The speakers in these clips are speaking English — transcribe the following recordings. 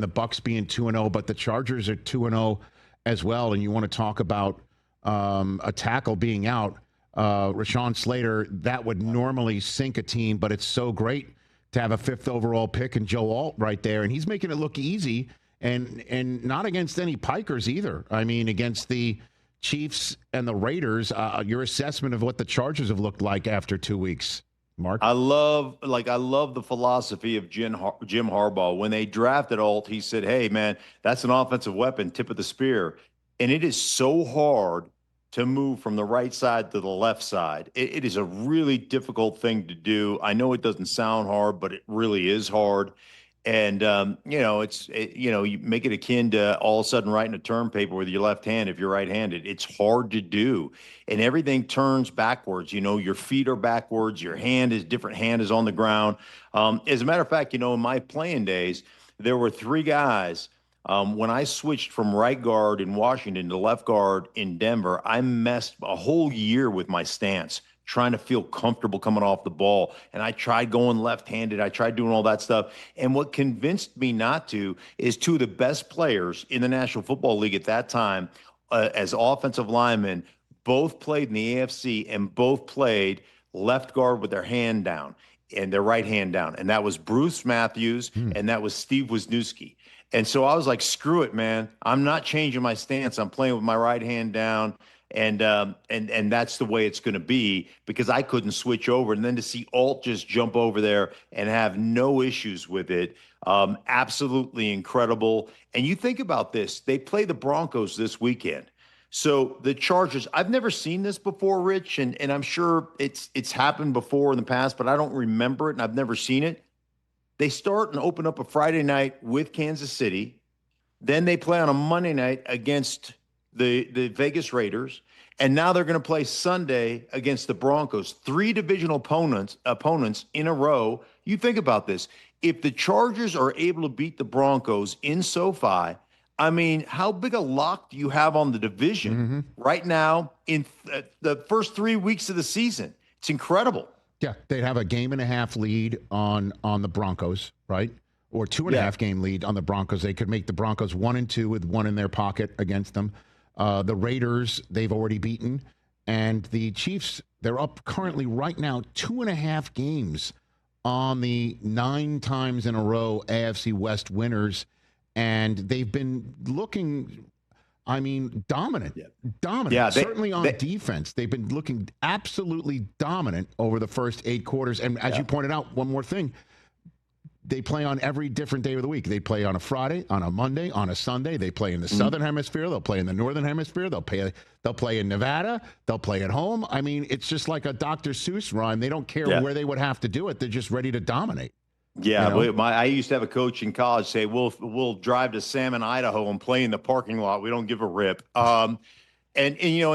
the Bucs being 2-0, but the Chargers are 2-0 as well. And you want to talk about a tackle being out, Rashawn Slater, that would normally sink a team, but it's so great to have a 5th overall pick and Joe Alt right there. And he's making it look easy and not against any pikers either. I mean, against the Chiefs and the Raiders, your assessment of what the Chargers have looked like after 2 weeks, Mark? I love the philosophy of Jim Harbaugh. When they drafted Alt, he said, hey, man, that's an offensive weapon, tip of the spear. And it is so hard to move from the right side to the left side. It is a really difficult thing to do. I know it doesn't sound hard, but it really is hard. And, you make it akin to all of a sudden writing a term paper with your left hand if you're right-handed. It's hard to do. And everything turns backwards. Your feet are backwards. Your different hand is on the ground. As a matter of fact, in my playing days, there were 3 guys. When I switched from right guard in Washington to left guard in Denver, I messed a whole year with my stance, trying to feel comfortable coming off the ball. And I tried going left-handed. I tried doing all that stuff. And what convinced me not to is 2 of the best players in the National Football League at that time as offensive linemen both played in the AFC and both played left guard with their hand down and their right hand down. And that was Bruce Matthews and that was Steve Wisniewski. And so I was like, screw it, man. I'm not changing my stance. I'm playing with my right hand down. And that's the way it's going to be because I couldn't switch over. And then to see Alt just jump over there and have no issues with it, absolutely incredible. And you think about this, they play the Broncos this weekend. So the Chargers, I've never seen this before, Rich, and I'm sure it's happened before in the past, but I don't remember it and I've never seen it. They start and open up a Friday night with Kansas City. Then they play on a Monday night against the Vegas Raiders, and now they're going to play Sunday against the Broncos. 3 divisional opponents in a row. You think about this. If the Chargers are able to beat the Broncos in SoFi, I mean, how big a lock do you have on the division right now in the first 3 weeks of the season? It's incredible. Yeah, they'd have a 1.5 game lead on the Broncos, right? Or 2.5 game lead on the Broncos. They could make the Broncos 1-2 with 1 in their pocket against them. The Raiders, they've already beaten. And the Chiefs, they're up currently right now 2.5 games on the 9 times in a row AFC West winners. And they've been looking, dominant. Yeah. Dominant. Yeah, Certainly on defense. They've been looking absolutely dominant over the first 8 quarters. And as you pointed out, one more thing. They play on every different day of the week. They play on a Friday, on a Monday, on a Sunday. They play in the Southern Hemisphere. They'll play in the Northern Hemisphere. They'll play in Nevada. They'll play at home. I mean, it's just like a Dr. Seuss rhyme. They don't care where they would have to do it. They're just ready to dominate. Yeah, I used to have a coach in college say, we'll drive to Salmon, Idaho, and play in the parking lot. We don't give a rip. And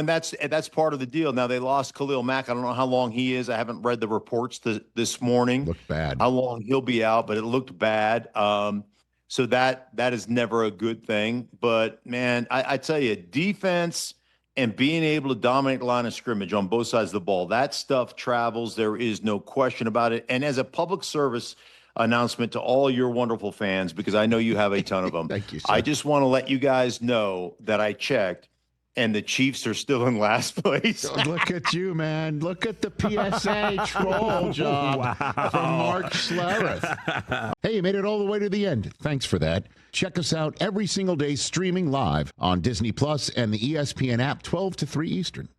that's part of the deal. Now they lost Khalil Mack. I don't know how long he is. I haven't read the reports this morning. Looked bad. How long he'll be out, but it looked bad. So that is never a good thing. But man, I tell you, defense and being able to dominate the line of scrimmage on both sides of the ball, that stuff travels. There is no question about it. And as a public service announcement to all your wonderful fans, because I know you have a ton of them. Thank you, sir. I just want to let you guys know that I checked. And the Chiefs are still in last place. Look at you, man. Look at the PSA troll job from Mark Schlereth. Hey, you made it all the way to the end. Thanks for that. Check us out every single day streaming live on Disney Plus and the ESPN app 12 to 3 Eastern.